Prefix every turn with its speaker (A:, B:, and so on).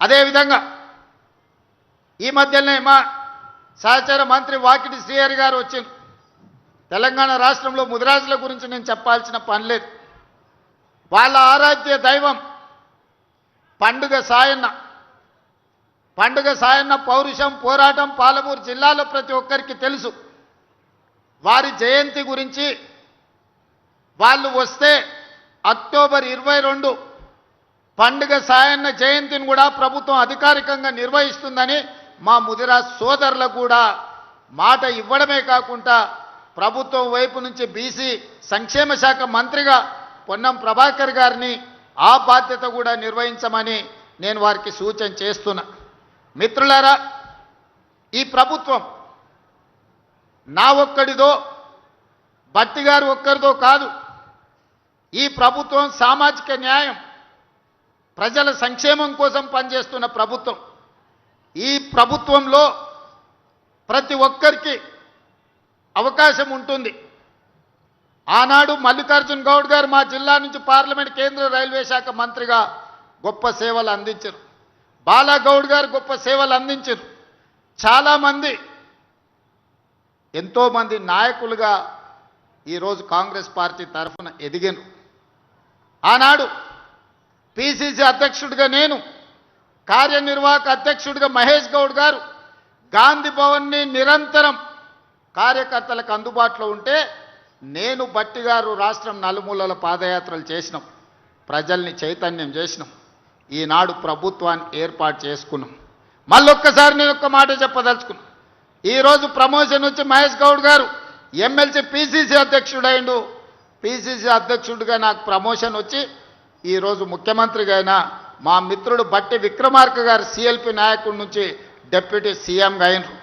A: అదేవిధంగా ఈ మధ్యనే మా సహచర మంత్రి వాకిటి శ్రీహరి గారు వచ్చారు. తెలంగాణ రాష్ట్రంలో ముదిరాజుల గురించి నేను చెప్పాల్సిన పని లేదు. వాళ్ళ ఆరాధ్య దైవం పండుగ సాయన్న పౌరుషం పోరాటం పాలమూరు జిల్లాలో ప్రతి ఒక్కరికి తెలుసు. వారి జయంతి గురించి వాళ్ళు వస్తే అక్టోబర్ 22 పండుగ సాయన్న జయంతిని కూడా ప్రభుత్వం అధికారికంగా నిర్వహిస్తుందని మా ముదిరాజ్ సోదరులకు కూడా మాట ఇవ్వడమే కాకుండా ప్రభుత్వం వైపు నుంచి బీసీ సంక్షేమ శాఖ మంత్రిగా పొన్నం ప్రభాకర్ గారిని ఆ బాధ్యత కూడా నిర్వహించమని నేను వారికి సూచన చేస్తున్నా. మిత్రులారా, ఈ ప్రభుత్వం నా ఒక్కడిదో భట్టి గారు ఒక్కరిదో కాదు. ఈ ప్రభుత్వం సామాజిక న్యాయం ప్రజల సంక్షేమం కోసం పనిచేస్తున్న ప్రభుత్వం. ఈ ప్రభుత్వంలో ప్రతి ఒక్కరికి అవకాశం ఉంటుంది. ఆనాడు మల్లికార్జున్ గౌడ్ గారు మా జిల్లా నుంచి పార్లమెంట్ కేంద్ర రైల్వే శాఖ మంత్రిగా గొప్ప సేవలు అందించారు. బాలాగౌడ్ గారు గొప్ప సేవలు అందించారు. చాలామంది ఎంతోమంది నాయకులుగా ఈరోజు కాంగ్రెస్ పార్టీ తరఫున ఎదిగాను. ఆనాడు పిసిసి అధ్యక్షుడిగా నేను, కార్యనిర్వాహక అధ్యక్షుడిగా మహేష్ గౌడ్ గారు గాంధీ భవన్ని నిరంతరం కార్యకర్తలకు అందుబాటులో ఉంటే నేను భట్టి గారు రాష్ట్రం నలుమూలల పాదయాత్రలు చేసినాం, ప్రజల్ని చైతన్యం చేసినాం. ఈనాడు ప్రభుత్వాన్ని ఏర్పాటు చేసుకున్నాం. మళ్ళొక్కసారి నేను ఒక్క మాట చెప్పదలుచుకున్నాను. ఈరోజు ప్రమోషన్ వచ్చి మహేష్ గౌడ్ గారు ఎమ్మెల్సీ పిసిసి అధ్యక్షుడైండు. పిసిసి అధ్యక్షుడిగా నాకు ప్రమోషన్ వచ్చి ఈరోజు ముఖ్యమంత్రిగా అయినా మా మిత్రుడు బట్టి విక్రమార్క గారు సిఎల్పి నాయకుడి నుంచి డిప్యూటీ సీఎంగా అయినరు.